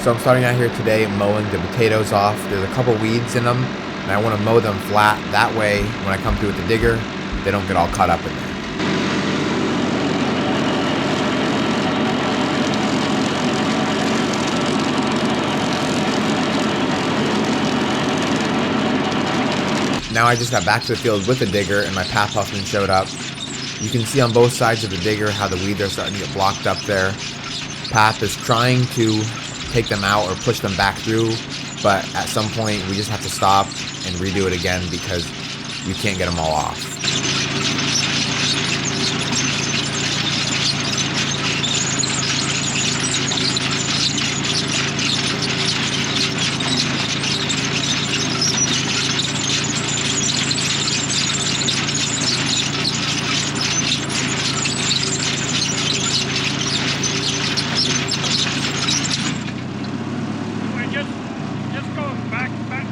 So I'm starting out here today mowing the potatoes off. There's a couple weeds in them, and I want to mow them flat. That way, when I come through with the digger, they don't get all caught up in there. Now I just got back to the field with the digger, and my Pap Huffman showed up. You can see on both sides of the digger how the weeds are starting to get blocked up there. Pap is trying to take them out or push them back through, but at some point we just have to stop and redo it again because we can't get them all off.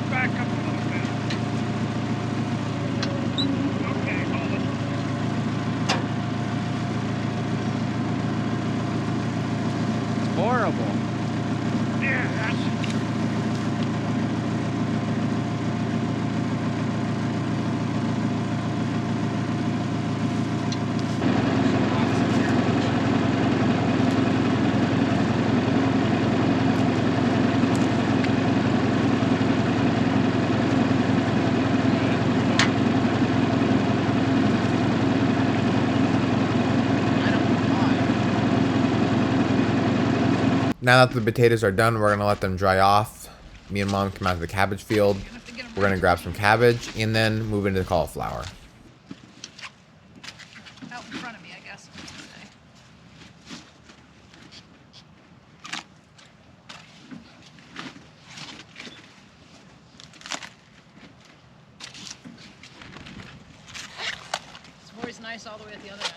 Back up a little bit. Okay, hold it. It's horrible. Yeah, that's... Now that the potatoes are done, we're gonna let them dry off. Me and Mom come out to the cabbage field. We're gonna grab some cabbage and then move into the cauliflower. Out in front of me, I guess. It's always nice all the way at the other end.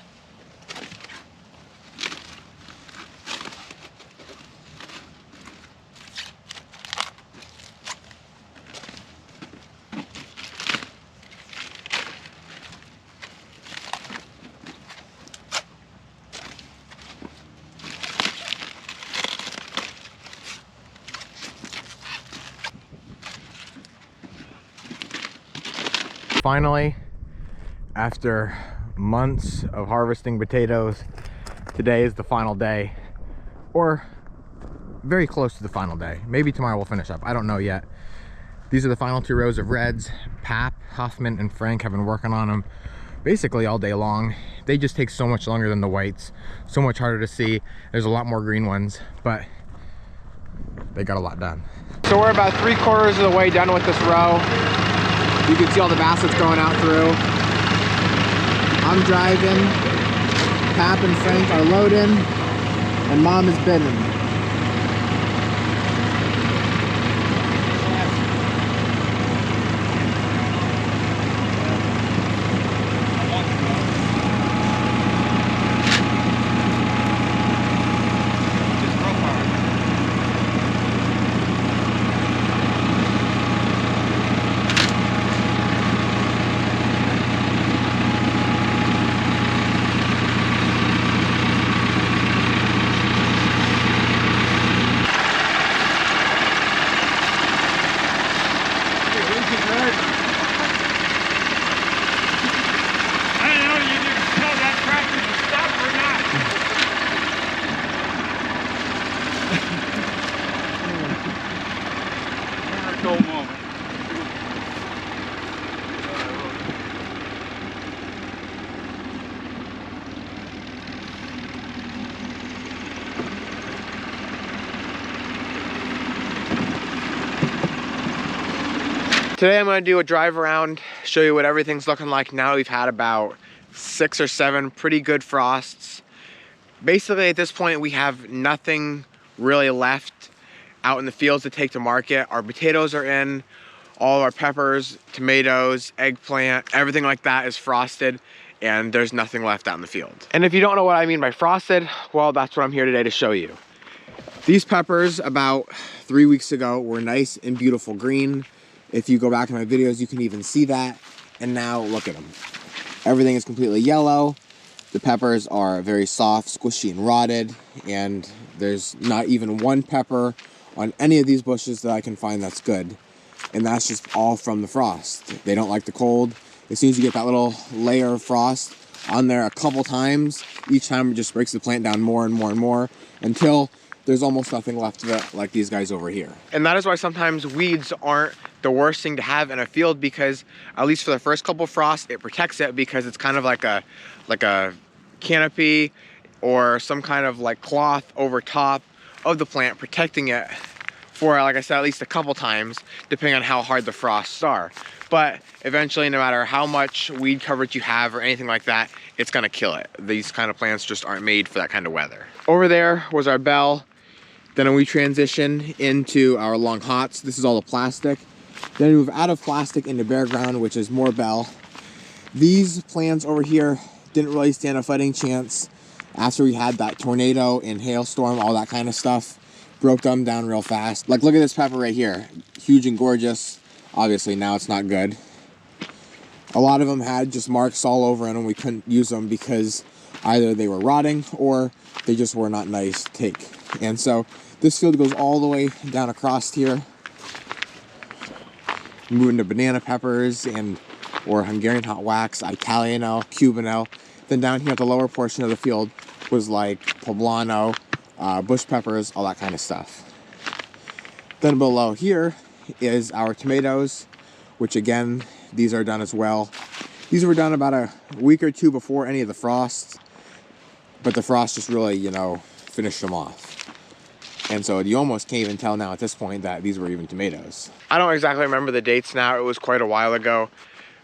Finally, after months of harvesting potatoes, today is the final day, or very close to the final day. Maybe tomorrow we'll finish up, I don't know yet. These are the final 2 rows of reds. Pap, Huffman, and Frank have been working on them basically all day long. They just take so much longer than the whites, so much harder to see. There's a lot more green ones, but they got a lot done. So we're about 3/4 of the way done with this row. You can see all the baskets going out through. I'm driving, Pap and Frank are loading, and Mom is bidding. Today I'm going to do a drive around, show you what everything's looking like now. We've had about 6 or 7 pretty good frosts. Basically at this point we have nothing really left out in the fields to take to market. Our potatoes are in, all our peppers, tomatoes, eggplant, everything like that is frosted, and there's nothing left out in the field. And if you don't know what I mean by frosted, well, that's what I'm here today to show you. These peppers about 3 weeks ago were nice and beautiful green. If you go back to my videos, you can even see that. And now look at them. Everything is completely yellow. The peppers are very soft, squishy, and rotted. And there's not even one pepper on any of these bushes that I can find that's good. And that's just all from the frost. They don't like the cold. As soon as you get that little layer of frost on there a couple times, each time it just breaks the plant down more and more and more until there's almost nothing left of it, like these guys over here. And that is why sometimes weeds aren't the worst thing to have in a field, because at least for the first couple of frosts, it protects it because it's kind of like a canopy or some kind of like cloth over top of the plant, protecting it for, like I said, at least a couple times, depending on how hard the frosts are. But eventually, no matter how much weed coverage you have or anything like that, it's gonna kill it. These kind of plants just aren't made for that kind of weather. Over there was our bell. Then we transition into our long hots. This is all the plastic. Then we move out of plastic into bare ground, which is more bell. These plants over here didn't really stand a fighting chance after we had that tornado and hailstorm, all that kind of stuff. Broke them down real fast. Like, look at this pepper right here. Huge and gorgeous. Obviously, now it's not good. A lot of them had just marks all over them. We couldn't use them because either they were rotting or they just were not nice to take. And so this field goes all the way down across here. Moving to banana peppers or Hungarian hot wax, Italiano, Cubano. Then down here at the lower portion of the field was like poblano, bush peppers, all that kind of stuff. Then below here is our tomatoes, which again, these are done as well. These were done about a week or two before any of the frosts, but the frost just really, finished them off. And so you almost can't even tell now at this point that these were even tomatoes. I don't exactly remember the dates now. It was quite a while ago.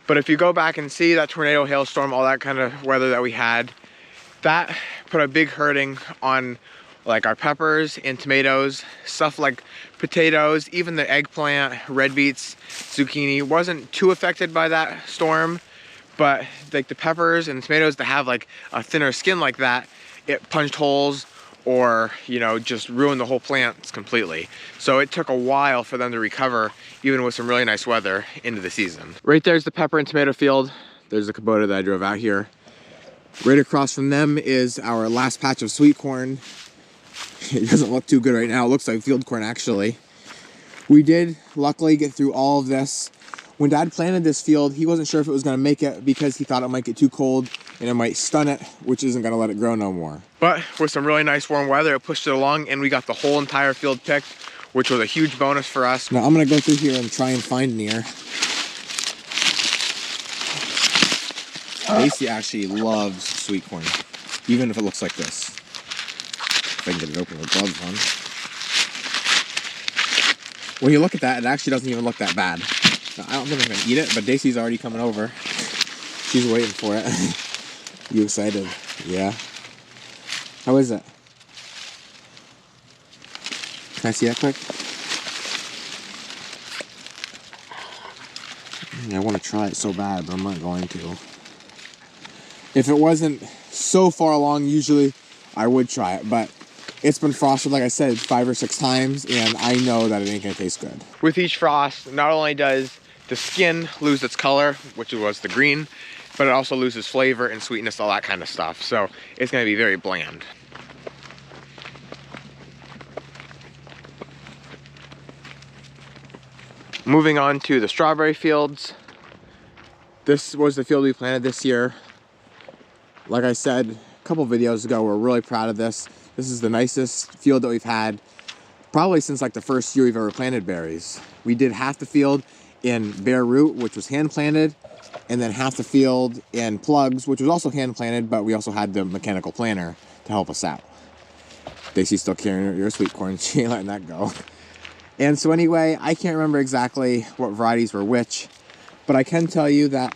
But if you go back and see that tornado, hailstorm, all that kind of weather that we had, that put a big hurting on like our peppers and tomatoes, stuff like potatoes, even the eggplant, red beets, zucchini wasn't too affected by that storm, but like the peppers and the tomatoes that have like a thinner skin like that, it punched holes or, just ruined the whole plants completely. So it took a while for them to recover, even with some really nice weather into the season. Right there's the pepper and tomato field. There's the Kubota that I drove out here. Right across from them is our last patch of sweet corn. It doesn't look too good right now. It looks like field corn, actually. We did luckily get through all of this. When Dad planted this field, he wasn't sure if it was going to make it because he thought it might get too cold and it might stun it, which isn't going to let it grow no more. But with some really nice warm weather, it pushed it along and we got the whole entire field picked, which was a huge bonus for us. Now I'm going to go through here and try and find an ear. Lacey actually loves sweet corn, even if it looks like this. If I can get it open with gloves on. When you look at that, it actually doesn't even look that bad. Now, I don't think I'm gonna eat it, but Daisy's already coming over. She's waiting for it. You excited? Yeah. How is it? Can I see that quick? I want to try it so bad, but I'm not going to. If it wasn't so far along, usually I would try it, but it's been frosted, like I said, 5 or 6 times, and I know that it ain't gonna taste good. With each frost, not only does the skin lose its color, which was the green, but it also loses flavor and sweetness, all that kind of stuff. So it's gonna be very bland. Moving on to the strawberry fields. This was the field we planted this year. Like I said a couple videos ago, we're really proud of this. This is the nicest field that we've had probably since like the first year we've ever planted berries. We did half the field in bare root, which was hand planted, and then half the field in plugs, which was also hand planted, but we also had the mechanical planter to help us out. Daisy's still carrying your sweet corn. She ain't letting that go. And so anyway, I can't remember exactly what varieties were which, but I can tell you that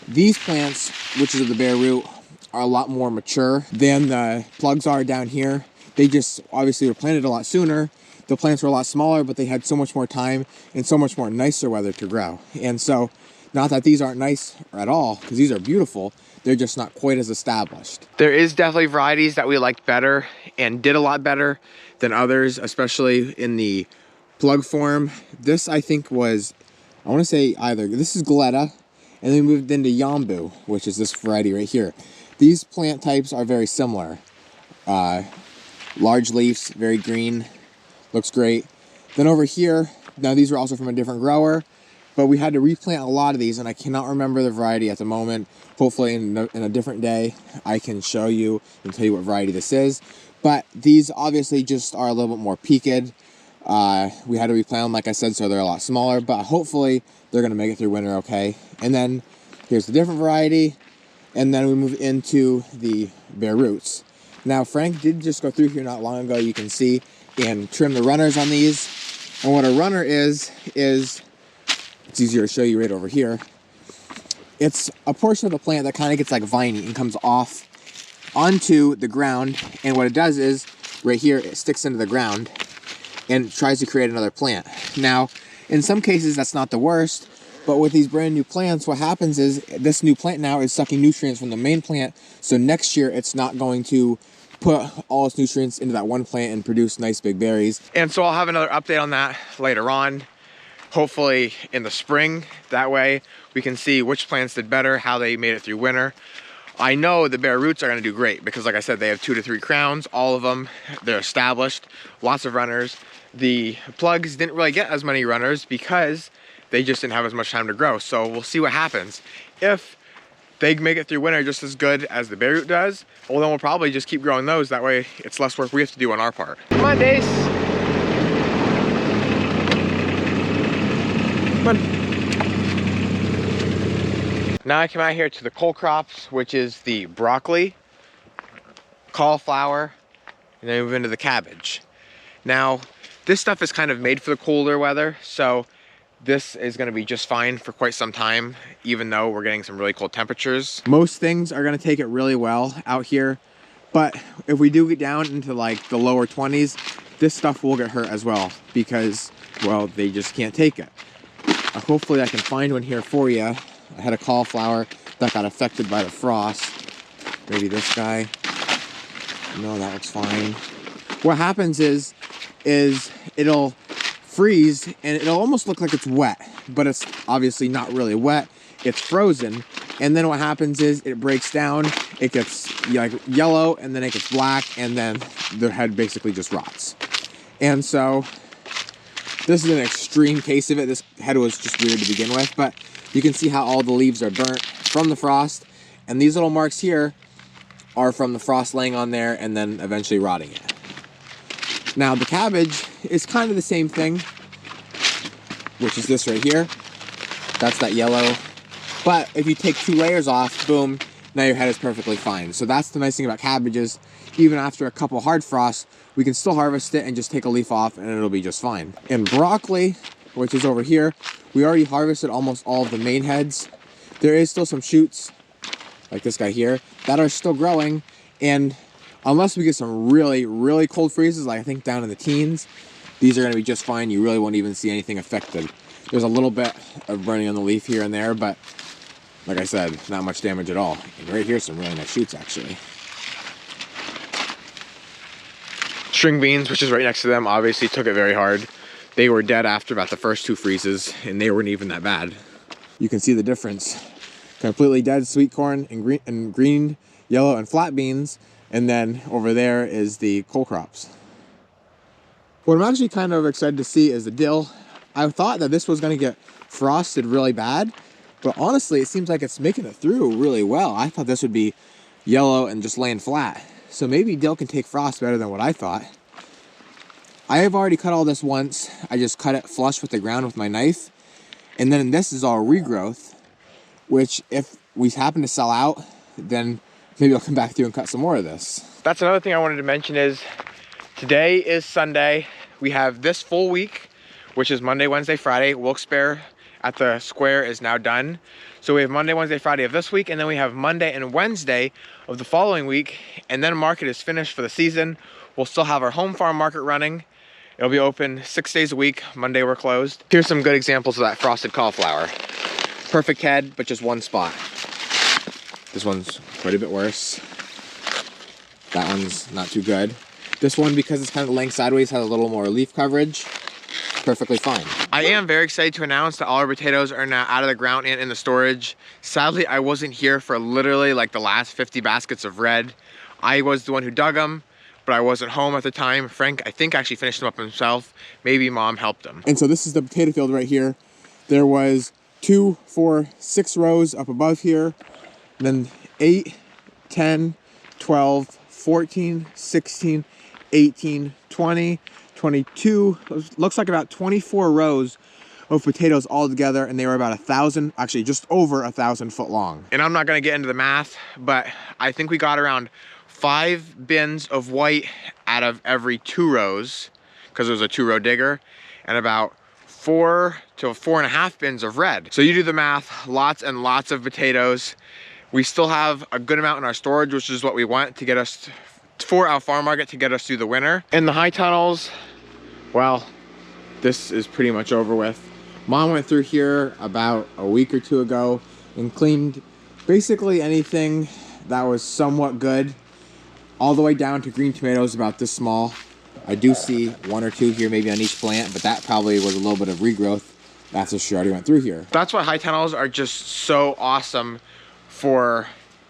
these plants, which is the bare root, are a lot more mature than the plugs are down here. They just obviously were planted a lot sooner. The plants were a lot smaller, but they had so much more time and so much more nicer weather to grow. And so, not that these aren't nice at all, because these are beautiful, they're just not quite as established. There is definitely varieties that we liked better and did a lot better than others, especially in the plug form. This I think was, I want to say either, this is Galetta, and then we moved into Yambu, which is this variety right here. These plant types are very similar. Large leaves, very green, looks great. Then over here, now these are also from a different grower, but we had to replant a lot of these, and I cannot remember the variety at the moment. Hopefully in a different day, I can show you and tell you what variety this is. But these obviously just are a little bit more peaked. We had to replant them, like I said, so they're a lot smaller, but hopefully they're gonna make it through winter okay. And then here's the different variety, and then we move into the bare roots. Now Frank did just go through here not long ago, you can see, and trim the runners on these. And what a runner is it's easier to show you right over here. It's a portion of the plant that kind of gets like viney and comes off onto the ground, and what it does is right here it sticks into the ground and tries to create another plant. Now in some cases that's not the worst, but with these brand new plants, what happens is this new plant now is sucking nutrients from the main plant, so next year it's not going to put all its nutrients into that one plant and produce nice big berries. And so I'll have another update on that later on, hopefully in the spring. That way we can see which plants did better, how they made it through winter. I know the bare roots are gonna do great because like I said, they have 2 to 3 crowns, all of them, they're established, lots of runners. The plugs didn't really get as many runners because they just didn't have as much time to grow. So we'll see what happens. If they make it through winter just as good as the bare root does, well then we'll probably just keep growing those. That way it's less work we have to do on our part. Come on, Dace. Come on. Now I come out here to the cole crops, which is the broccoli, cauliflower, and then we move into the cabbage. Now, this stuff is kind of made for the colder weather, so this is gonna be just fine for quite some time, even though we're getting some really cold temperatures. Most things are gonna take it really well out here, but if we do get down into like the lower 20s, this stuff will get hurt as well because, well, they just can't take it. Hopefully I can find one here for you. I had a cauliflower that got affected by the frost. Maybe this guy. No, that looks fine. What happens is it'll freeze and it'll almost look like it's wet, but it's obviously not really wet. It's frozen, and then what happens is it breaks down, it gets like yellow, and then it gets black, and then the head basically just rots. And so this is an extreme case of it. This head was just weird to begin with, but you can see how all the leaves are burnt from the frost, and these little marks here are from the frost laying on there and then eventually rotting it. Now the cabbage is kind of the same thing, which is this right here. That's that yellow. But if you take 2 layers off, boom, now your head is perfectly fine. So that's the nice thing about cabbages. Even after a couple hard frosts, we can still harvest it and just take a leaf off and it'll be just fine. And broccoli, which is over here, we already harvested almost all of the main heads. There is still some shoots, like this guy here, that are still growing, and unless we get some really, really cold freezes, like I think down in the teens, these are gonna be just fine. You really won't even see anything affected. There's a little bit of burning on the leaf here and there, but like I said, not much damage at all. And right here's some really nice shoots actually. String beans, which is right next to them, obviously took it very hard. They were dead after about the first 2 freezes, and they weren't even that bad. You can see the difference. Completely dead sweet corn and green, yellow, and flat beans. And then over there is the cole crops. What I'm actually kind of excited to see is the dill. I thought that this was gonna get frosted really bad, but honestly, it seems like it's making it through really well. I thought this would be yellow and just laying flat. So maybe dill can take frost better than what I thought. I have already cut all this once. I just cut it flush with the ground with my knife. And then this is all regrowth, which if we happen to sell out, then maybe I'll come back through and cut some more of this. That's another thing I wanted to mention is today is Sunday. We have this full week, which is Monday, Wednesday, Friday. Wilkes-Barre at the square is now done. So we have Monday, Wednesday, Friday of this week, and then we have Monday and Wednesday of the following week, and then market is finished for the season. We'll still have our home farm market running. It'll be open 6 days a week. Monday we're closed. Here's some good examples of that frosted cauliflower. Perfect head, but just one spot. This one's quite a bit worse. That one's not too good. This one, because it's kind of laying sideways, has a little more leaf coverage. Perfectly fine. I am very excited to announce that all our potatoes are now out of the ground and in the storage. Sadly, I wasn't here for literally like the last 50 baskets of red. I was the one who dug them, but I wasn't home at the time. Frank, I think, actually finished them up himself. Maybe Mom helped him. And so this is the potato field right here. There was 2, 4, 6 rows up above here. Then 8, 10, 12, 14, 16, 18, 20, 22. Looks like about 24 rows of potatoes all together, and they were about 1,000, actually just over 1,000 foot long. And I'm not gonna get into the math, but I think we got around 5 bins of white out of every 2 rows, because it was a 2-row digger, and about 4 to 4.5 bins of red. So you do the math, lots and lots of potatoes. We still have a good amount in our storage, which is what we want to get us for our farm market to get us through the winter. In the high tunnels, well, this is pretty much over with. Mom went through here about a week or 2 ago and cleaned basically anything that was somewhat good, all the way down to green tomatoes about this small. I do see 1 or 2 here maybe on each plant, but that probably was a little bit of regrowth. That's what she already went through here. That's why high tunnels are just so awesome for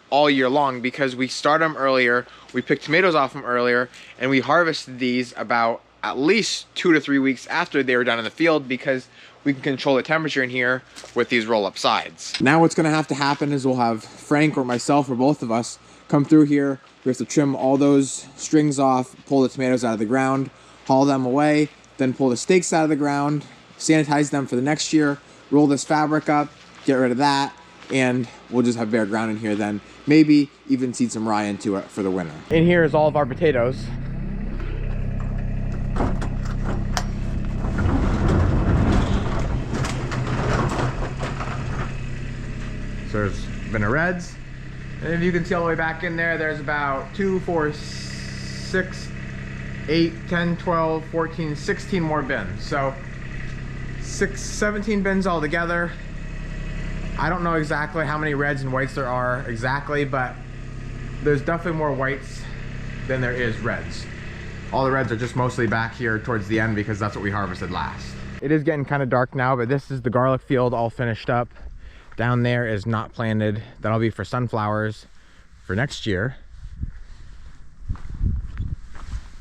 all year long, because we start them earlier, we pick tomatoes off them earlier, and we harvested these about at least 2 to 3 weeks after they were done in the field, because we can control the temperature in here with these roll-up sides. Now what's gonna have to happen is we'll have Frank or myself or both of us come through here. We have to trim all those strings off, pull the tomatoes out of the ground, haul them away, then pull the stakes out of the ground, sanitize them for the next year, roll this fabric up, get rid of that, and we'll just have bare ground in here then. Maybe even seed some rye into it for the winter. In here is all of our potatoes. So there's been a reds, and if you can see all the way back in there, there's about 2, 4, 6, 8, 10, 12, 14, 16 more bins. So 17 bins all together. I don't know exactly how many reds and whites there are exactly, but there's definitely more whites than there is reds. All the reds are just mostly back here towards the end because that's what we harvested last. It is getting kind of dark now, but this is the garlic field all finished up. Down there is not planted. That'll be for sunflowers for next year.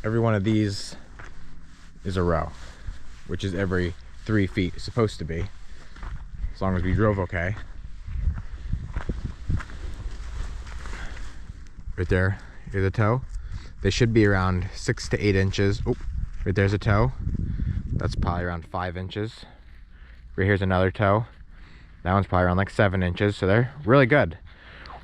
Every one of these is a row, which is every 3 feet. It's supposed to be, as long as we drove okay. Right there is a toe. They should be around 6 to 8 inches. Oh, right there's a toe. That's probably around 5 inches. Right here's another toe. That one's probably around like 7 inches, so they're really good.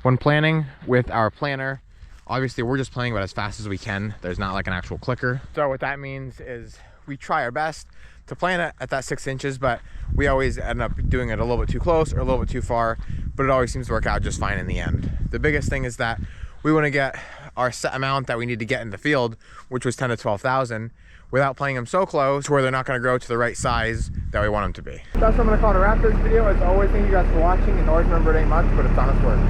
When planting with our planter, obviously we're just planting about as fast as we can. There's not like an actual clicker. So what that means is we try our best to plant it at that 6 inches, but we always end up doing it a little bit too close or a little bit too far, but it always seems to work out just fine in the end. The biggest thing is that we want to get our set amount that we need to get in the field, which was 10 to 12,000, without planting them so close to where they're not going to grow to the right size that we want them to be. That's what I'm going to call it a wrap this video. As always, thank you guys for watching, and always remember it ain't much, but it's honest work.